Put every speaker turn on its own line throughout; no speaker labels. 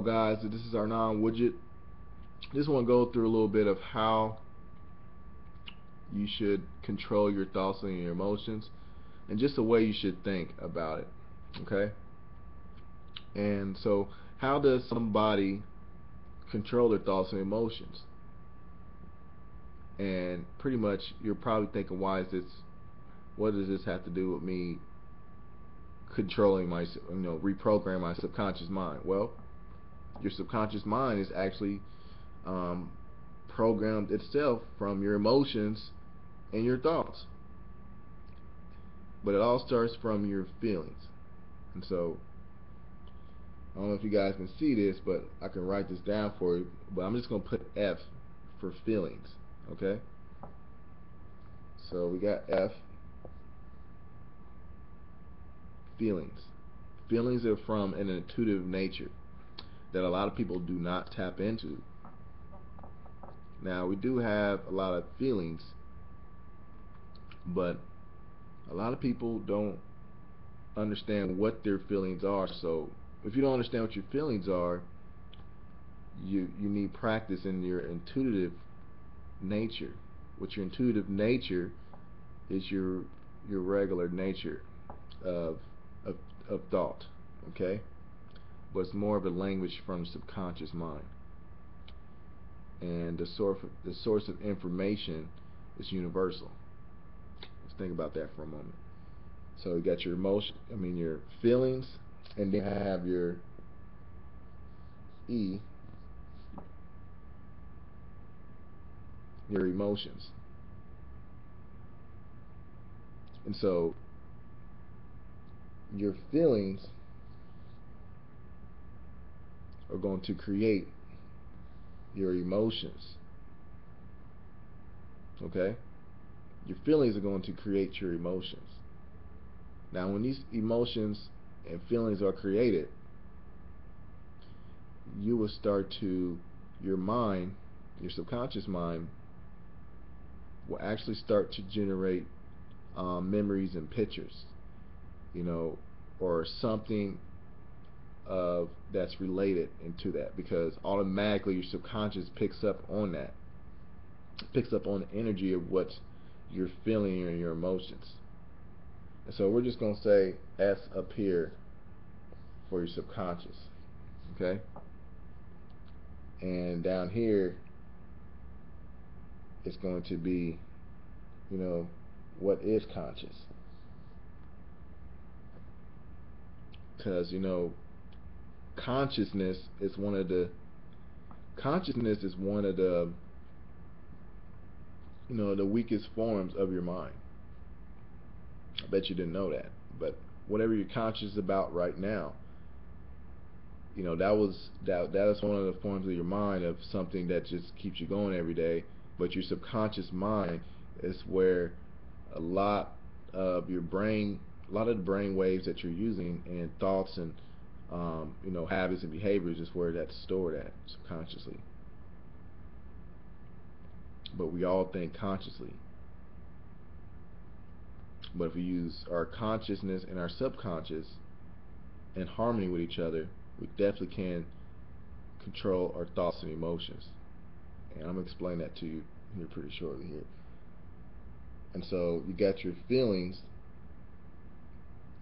guys, this is our non-widget. Just want to go through a little bit of how you should control your thoughts and your emotions, and just the way you should think about it. Okay? And so, how does somebody control their thoughts and emotions? And pretty much, you're probably thinking, why is this? What does this have to do with me controlling my, reprogram my subconscious mind? Well, your subconscious mind is actually programmed itself from your emotions and your thoughts, but it all starts from your feelings. And so, I don't know if you guys can see this, but I can write this down for you. But I'm just going to put F for feelings. Okay? So we got F, feelings. Feelings are from an intuitive nature that a lot of people do not tap into. Now, we do have a lot of feelings, but a lot of people don't understand what their feelings are. So if you don't understand what your feelings are, you need practice in your intuitive nature. Which your intuitive nature is your regular nature of of thought. Okay? But it's more of a language from the subconscious mind. And the source of information is universal. Let's think about that for a moment. So you got your your feelings, and then you have your E, your emotions. And so your feelings are going to create your emotions. Okay? Your feelings are going to create your emotions. Now, when these emotions and feelings are created, you will start to, your mind, your subconscious mind, will actually start to generate memories and pictures, or something that's related into that, because automatically your subconscious picks up on that, picks up on the energy of what you're feeling and your emotions. And so we're just going to say S up here for your subconscious. Okay? And down here it's going to be, what is conscious? Because, consciousness is one of the the weakest forms of your mind. I bet you didn't know that. But whatever you're conscious about right now, that is one of the forms of your mind, of something that just keeps you going every day. But your subconscious mind is where a lot of your brain, a lot of the brain waves that you're using, and thoughts and habits and behaviors, is where that's stored at subconsciously. But we all think consciously. But if we use our consciousness and our subconscious in harmony with each other, we definitely can control our thoughts and emotions. And I'm going to explain that to you here pretty shortly here. And so you got your feelings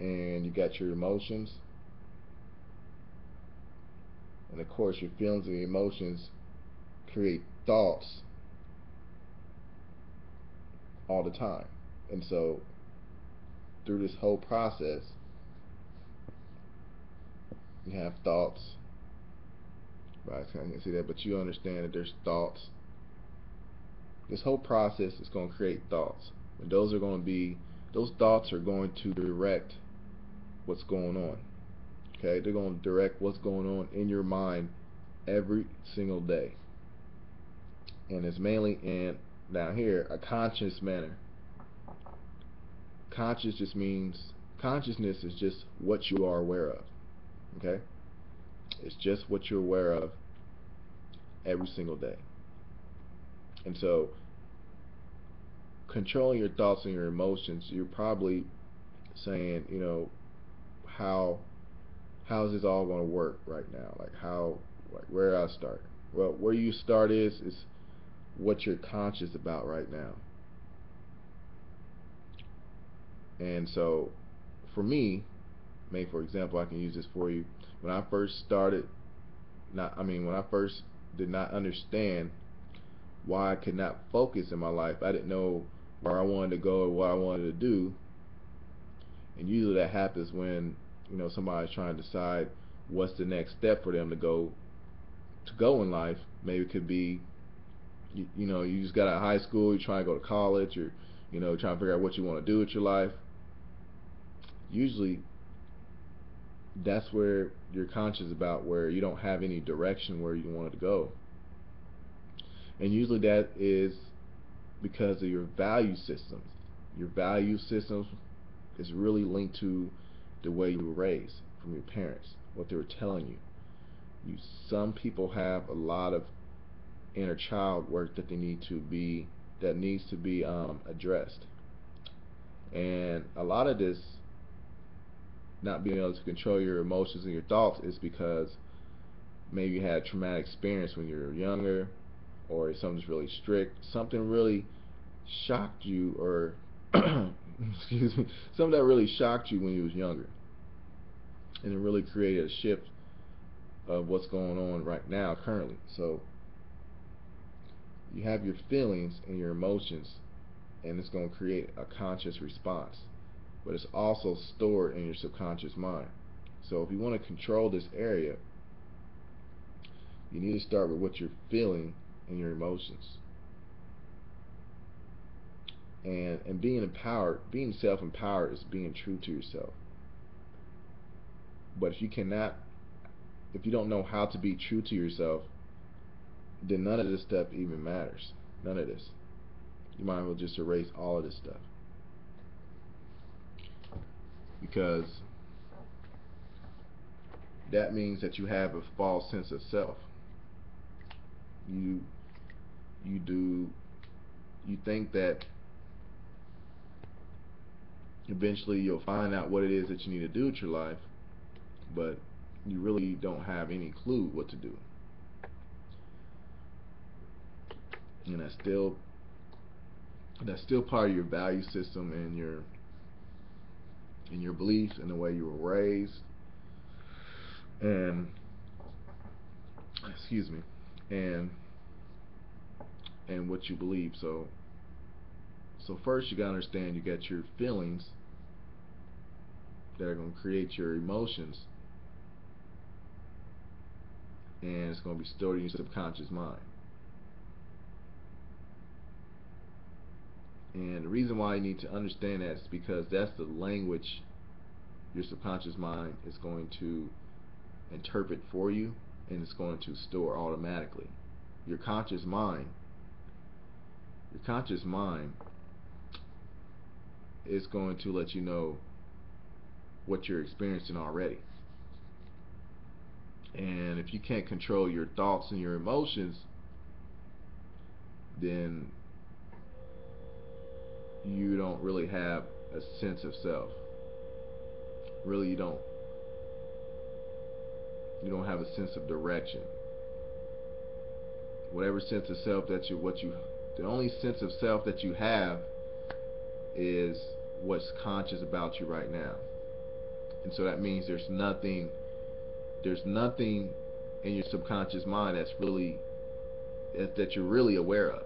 and you got your emotions. And of course your feelings and emotions create thoughts all the time. And so through this whole process, you have thoughts. Right, I can see that, but you understand that there's thoughts. This whole process is going to create thoughts. And those thoughts are going to direct what's going on. Okay? They're going to direct what's going on in your mind every single day. And it's mainly in, down here, a conscious manner. Consciousness is just what you are aware of. Okay? It's just what you're aware of every single day. And so, controlling your thoughts and your emotions, you're probably saying, how is this all going to work right now? Like, how Like, where do I start? Well, where you start is what you're conscious about right now. And so, for me, for example, I can use this for you. When I first started, when I first did not understand why I could not focus in my life, I didn't know where I wanted to go or what I wanted to do. And usually that happens when somebody's trying to decide what's the next step for them to go in life. Maybe it could be you just got out of high school, you're trying to go to college, or trying to figure out what you want to do with your life. Usually that's where you're conscious about, where you don't have any direction where you want it to go. And usually that is because of your value systems. Your value systems is really linked to the way you were raised from your parents, what they were telling you. Some people have a lot of inner child work that needs to be addressed. And a lot of this not being able to control your emotions and your thoughts is because maybe you had a traumatic experience when you were younger, or something's really strict, something really shocked you, or excuse me, something that really shocked you when you was younger, and it really created a shift of what's going on right now currently. So you have your feelings and your emotions, and it's going to create a conscious response, but it's also stored in your subconscious mind. So if you want to control this area, you need to start with what you're feeling and your emotions. And being empowered, being self-empowered, is being true to yourself. But if you don't know how to be true to yourself, then none of this stuff even matters. None of this. You might as well just erase all of this stuff, because that means that you have a false sense of self. You think that eventually you'll find out what it is that you need to do with your life, but you really don't have any clue what to do. And that's still part of your value system and your beliefs and the way you were raised, and excuse me, and what you believe. So first you gotta understand you got your feelings that are going to create your emotions, and it's going to be stored in your subconscious mind. And the reason why you need to understand that is because that's the language your subconscious mind is going to interpret for you, and it's going to store automatically. Your conscious mind is going to let you know what you're experiencing already. And if you can't control your thoughts and your emotions, then you don't really have a sense of self. Really, you don't have a sense of direction. Whatever sense of self that the only sense of self that you have is what's conscious about you right now. And so that means there's nothing in your subconscious mind that you're really aware of.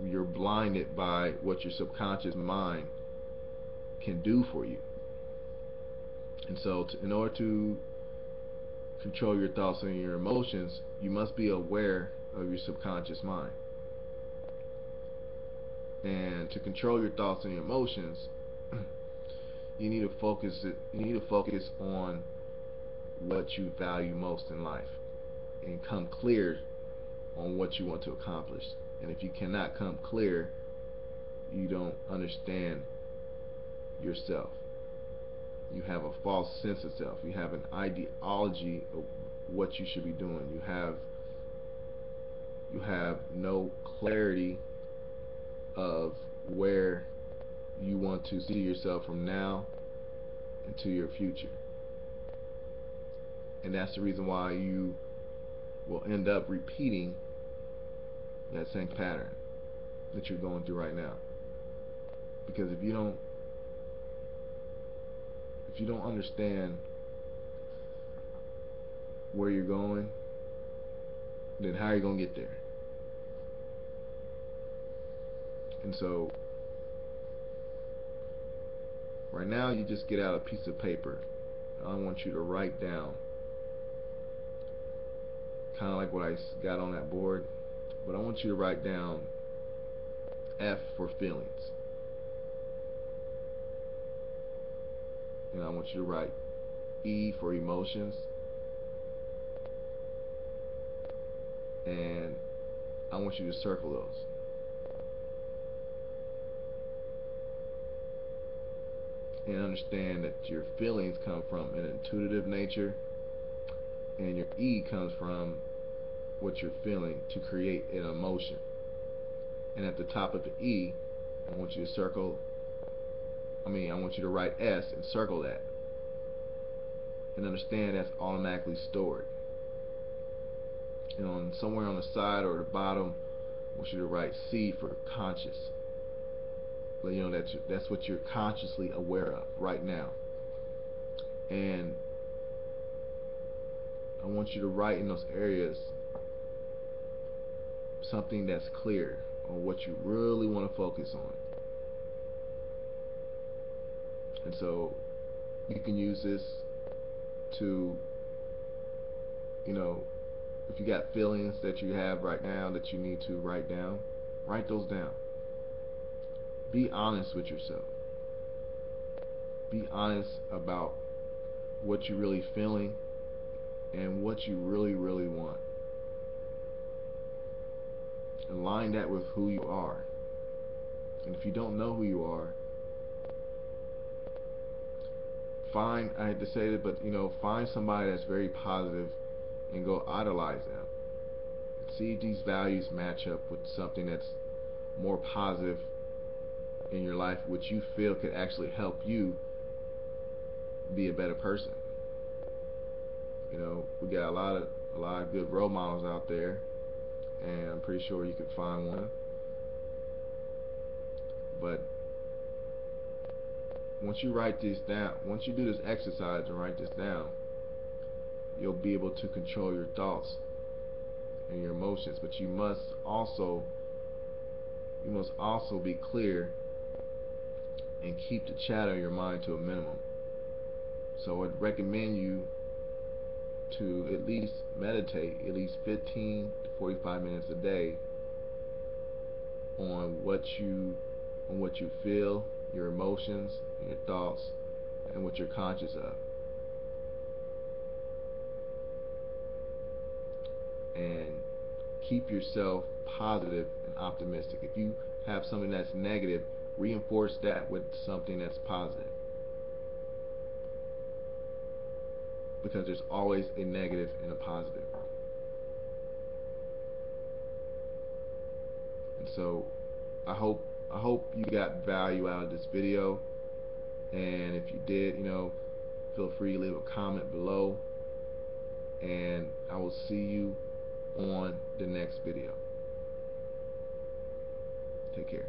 You're blinded by what your subconscious mind can do for you. And so in order to control your thoughts and your emotions, you must be aware of your subconscious mind. And to control your thoughts and your emotions, you need to focus on what you value most in life, and come clear on what you want to accomplish. And if you cannot come clear, you don't understand yourself. You have a false sense of self. You have an ideology of what you should be doing. You have no clarity of where you want to see yourself from now into your future. And that's the reason why you will end up repeating that same pattern that you're going through right now. Because if you don't understand where you're going, then how are you going to get there? And so right now you just get out a piece of paper. I want you to write down, kind of like what I got on that board, but I want you to write down F for feelings. And I want you to write E for emotions. And I want you to circle those. And understand that your feelings come from an intuitive nature, and your E comes from what you're feeling to create an emotion. And at the top of the E, I want you to write S and circle that. And understand that's automatically stored. And somewhere on the side or the bottom, I want you to write C for conscious. That's what you're consciously aware of right now. And I want you to write in those areas something that's clear on what you really want to focus on. And so you can use this to, if you got feelings that you have right now that you need to write down, write those down. Be honest with yourself. Be honest about what you're really feeling and what you really, really want. Align that with who you are. And if you don't know who you are, I hate to say it, but find somebody that's very positive and go idolize them. See if these values match up with something that's more positive in your life, which you feel could actually help you be a better person. We got a lot of good role models out there, and I'm pretty sure you can find one. But once you write this down, once you do this exercise and write this down, you'll be able to control your thoughts and your emotions. But you must also be clear and keep the chatter in your mind to a minimum. So I'd recommend you to at least meditate at least 15 to 45 minutes a day on what you feel, your emotions, your thoughts, and what you're conscious of. And keep yourself positive and optimistic. If you have something that's negative, reinforce that with something that's positive. Because there's always a negative and a positive. And so I hope you got value out of this video. And if you did, feel free to leave a comment below. And I will see you on the next video. Take care.